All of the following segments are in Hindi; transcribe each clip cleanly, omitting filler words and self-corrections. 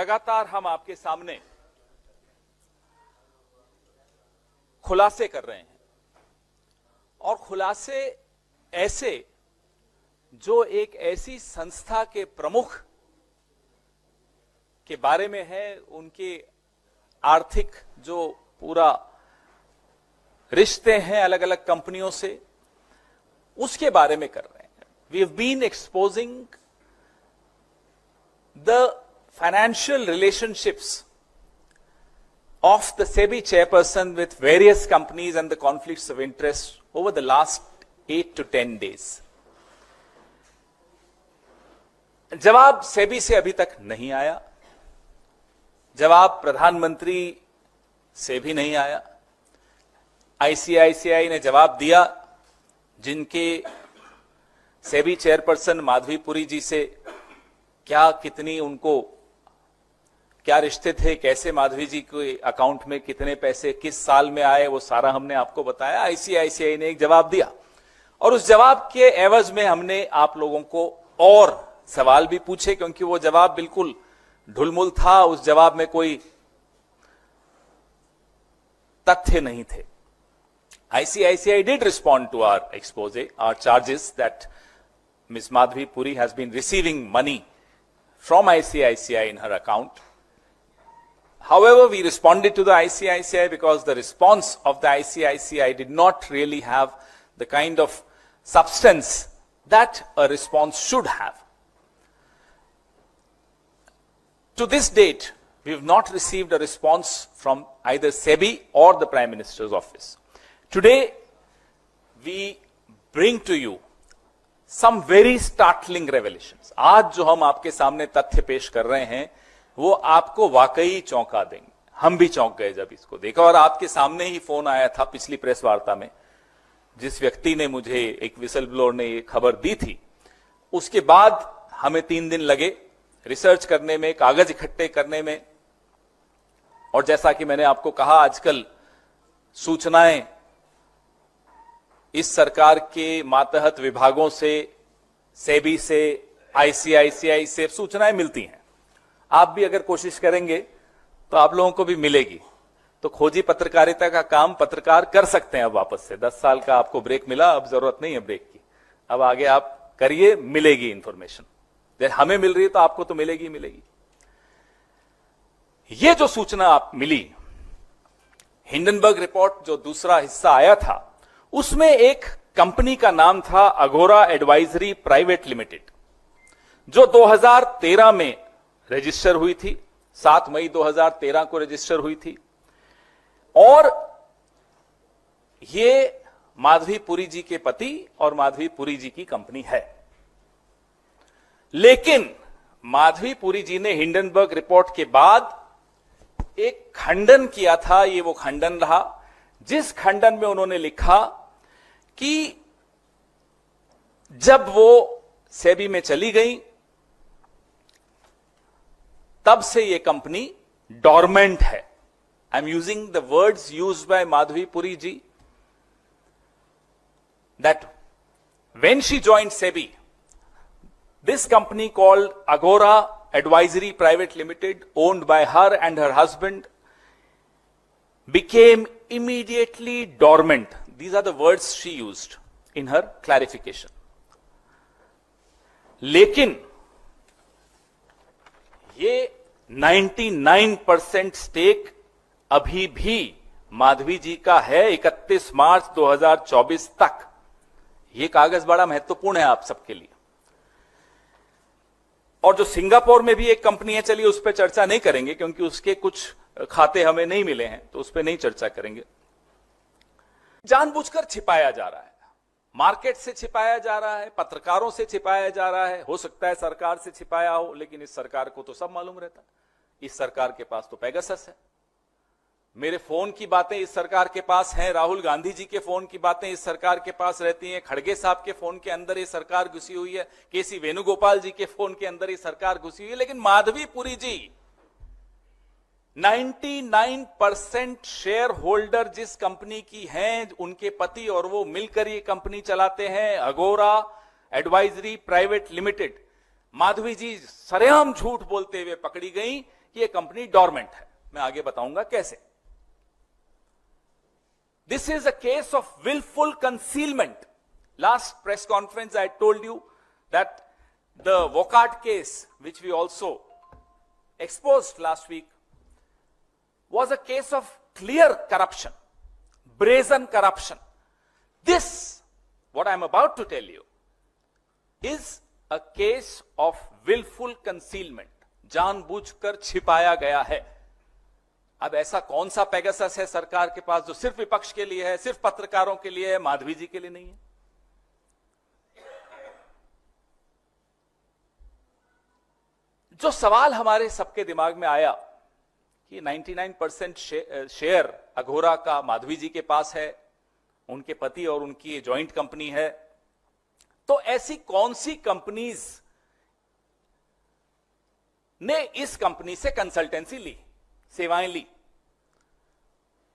लगातार हम आपके सामने खुलासे कर रहे हैं और खुलासे ऐसे जो एक ऐसी संस्था के प्रमुख के बारे में है, उनके आर्थिक जो पूरा रिश्ते हैं अलग अलग कंपनियों से, उसके बारे में कर रहे हैं। We have been exposing the financial relationships of the SEBI chairperson with various companies and the conflicts of interest over the last 8 to 10 days. जवाब सेबी से अभी तक नहीं आया, जवाब प्रधानमंत्री से भी नहीं आया। आईसीआईसीआई ने जवाब दिया, जिनके सेबी चेयरपर्सन माधवी पुरी जी से क्या कितनी उनको क्या रिश्ते थे, कैसे माधवी जी के अकाउंट में कितने पैसे किस साल में आए, वो सारा हमने आपको बताया। आईसीआईसीआई ने एक जवाब दिया और उस जवाब के एवज में हमने आप लोगों को और सवाल भी पूछे, क्योंकि वो जवाब बिल्कुल ढुलमुल था, उस जवाब में कोई तथ्य नहीं थे। ICICI did respond to our expose, our charges that Ms. Madhavi Puri has been receiving money from ICICI in her account. However, we responded to the ICICI because the response of the ICICI did not really have the kind of substance that a response should have. To this date, we have not received a response from either SEBI or the Prime Minister's office. Today, we bring to you some very startling revelations. आज जो हम आपके सामने तथ्य पेश कर रहे हैं, वो आपको वाकई चौंका देंगे। हम भी चौंक गए जब इसको देखा, और आपके सामने ही फोन आया था पिछली प्रेस वार्ता में, जिस व्यक्ति ने मुझे, एक विसल ब्लोअर ने ये खबर दी थी। उसके बाद हमें 3 दिन लगे रिसर्च करने में, कागज इकट्ठे करने में, और जैसा कि मैंने आपको कहा, आजकल सूचनाएं इस सरकार के मातहत विभागों से, सेबी से, आईसीआईसीआई से सूचनाएं मिलती हैं। आप भी अगर कोशिश करेंगे तो आप लोगों को भी मिलेगी। तो खोजी पत्रकारिता का काम पत्रकार कर सकते हैं अब वापस से। 10 साल का आपको ब्रेक मिला, अब जरूरत नहीं है ब्रेक की, अब आगे आप करिए, मिलेगी इंफॉर्मेशन। जैसे हमें मिल रही है तो आपको तो मिलेगी मिलेगी। ये जो सूचना आप मिली, हिंडनबर्ग रिपोर्ट जो दूसरा हिस्सा आया था, उसमें एक कंपनी का नाम था अगोरा एडवाइजरी प्राइवेट लिमिटेड, जो 2013 में रजिस्टर हुई थी। 7 मई 2013 को रजिस्टर हुई थी, और ये माधवी पुरी जी के पति और माधवी पुरी जी की कंपनी है। लेकिन माधवी पुरी जी ने हिंडनबर्ग रिपोर्ट के बाद एक खंडन किया था। ये वो खंडन रहा जिस खंडन में उन्होंने लिखा कि जब वो सेबी में चली गई, तब से ये कंपनी डॉर्मेंट है। I am using the words used by Madhabi Puri ji, that when she joined SEBI, this company called Agora Advisory Private Limited, owned by her and her husband, became immediately dormant. These are the words she used in her clarification. लेकिन ये 99% स्टेक अभी भी माधवी जी का है 31 मार्च 2024 तक। ये कागज बड़ा महत्वपूर्ण है आप सबके लिए। और जो सिंगापुर में भी एक कंपनी है, चलिए उस पर चर्चा नहीं करेंगे क्योंकि उसके कुछ खाते हमें नहीं मिले हैं, तो उस पर नहीं चर्चा करेंगे। जानबूझकर छिपाया जा रहा है, मार्केट से छिपाया जा रहा है, पत्रकारों से छिपाया जा रहा है। हो सकता है सरकार से छिपाया हो, लेकिन इस सरकार को तो सब मालूम रहता है। इस सरकार के पास तो पेगासस है। मेरे फोन की बातें इस सरकार के पास हैं, राहुल गांधी जी के फोन की बातें इस सरकार के पास रहती हैं, खड़गे साहब के फोन के अंदर ये सरकार घुसी हुई है, केसी वेणुगोपाल जी के फोन के अंदर ये सरकार घुसी हुई है। लेकिन माधवी पुरी जी 99% शेयर होल्डर जिस कंपनी की हैं, उनके पति और वो मिलकर ये कंपनी चलाते हैं, अगोरा एडवाइजरी प्राइवेट लिमिटेड। माधवी जी सरेआम झूठ बोलते हुए पकड़ी गई। कि ये कंपनी डॉर्मेंट है। मैं आगे बताऊंगा कैसे। This is a case of wilful concealment. Last press conference I told you that the Wockhardt case which we also exposed last week was a case of clear corruption, brazen corruption. This, what I am about to tell you, is a case of willful concealment. जानबूझकर छिपाया गया है। अब ऐसा कौन सा पेगासस है सरकार के पास जो सिर्फ विपक्ष के लिए है, सिर्फ पत्रकारों के लिए है, माधवी जी के लिए नहीं है? जो सवाल हमारे सबके दिमाग में आया कि 99% शेयर अघोरा का माधवी जी के पास है, उनके पति और उनकी जॉइंट कंपनी है, तो ऐसी कौन सी कंपनीज ने इस कंपनी से कंसल्टेंसी ली, सेवाएं ली?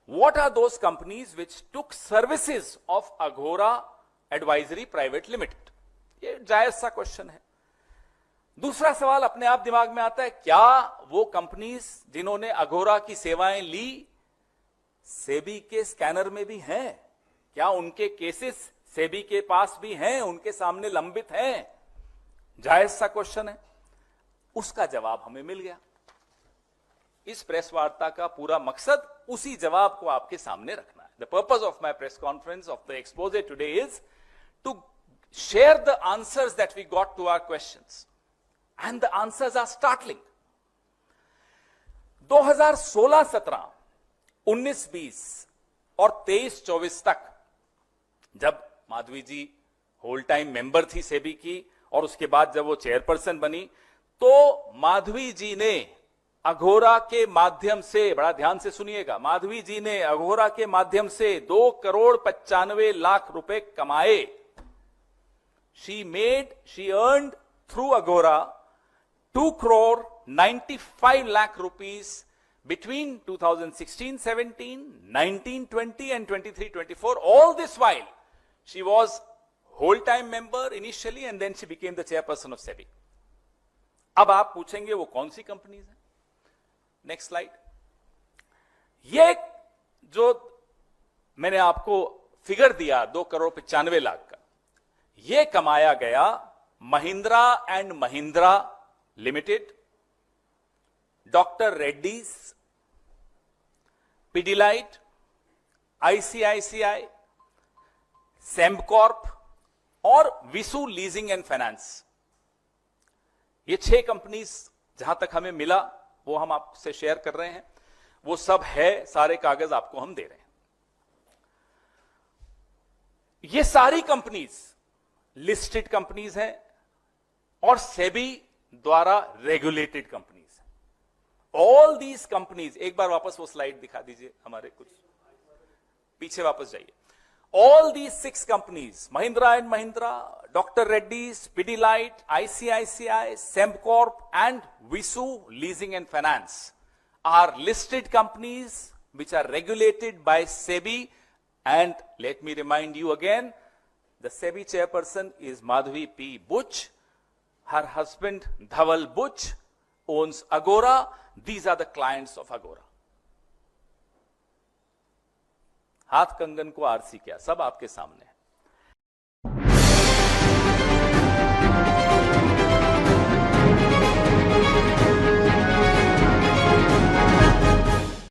What are those companies which took services of Aghora Advisory Private Limited? ये जायज सा क्वेश्चन है। दूसरा सवाल अपने आप दिमाग में आता है, क्या वो कंपनीज जिन्होंने अघोरा की सेवाएं ली सेबी के स्कैनर में भी हैं? क्या उनके केसेस सेबी के पास भी हैं, उनके सामने लंबित हैं? जायज सा क्वेश्चन है। उसका जवाब हमें मिल गया। इस प्रेस वार्ता का पूरा मकसद उसी जवाब को आपके सामने रखना है। The purpose of my press conference of the exposé today is to share the answers that we got to our questions, and the answers are startling. 2016-17, 19-20 और 23-24 तक जब माधवी जी होल टाइम मेंबर थी सेबी की और उसके बाद जब वो चेयरपर्सन बनी, तो माधवी जी ने अघोरा के माध्यम से, बड़ा ध्यान से सुनिएगा, माधवी जी ने अघोरा के माध्यम से 2,95,00,000 रुपए कमाए। she earned through Aghora 2,95,00,000 rupees between 2016-17, 19-20 and 23-24. All this while, she was whole-time member initially and then she became the chairperson of SEBI. अब आप पूछेंगे वो कौन सी कंपनीज हैं? Next slide. ये जो मैंने आपको फिगर दिया 2,95,00,000 का, ये कमाया गया Mahindra and Mahindra limited, doctor Reddy's, Pidilite, ICICI, Sembcorp और विसु लीजिंग एंड फाइनेंस। ये 6 कंपनीज जहां तक हमें मिला वो हम आपसे शेयर कर रहे हैं। वो सब है, सारे कागज आपको हम दे रहे हैं। ये सारी कंपनीज लिस्टेड कंपनीज हैं और सेबी द्वारा रेगुलेटेड कंपनीज हैं। ऑल दीज कंपनीज, एक बार वापस वो स्लाइड दिखा दीजिए, हमारे कुछ पीछे वापस जाइए। All these 6 companies, Mahindra and Mahindra, doctor Reddy's, Pidilite, ICICI, Sembcorp and Visu leasing and finance are listed companies which are regulated by SEBI, and let me remind you again, the SEBI chairperson is Madhavi P. Buch. Her husband Dhaval Buch owns Aghora. These are the clients of Aghora. हाथ कंगन को आरसी क्या, सब आपके सामने है।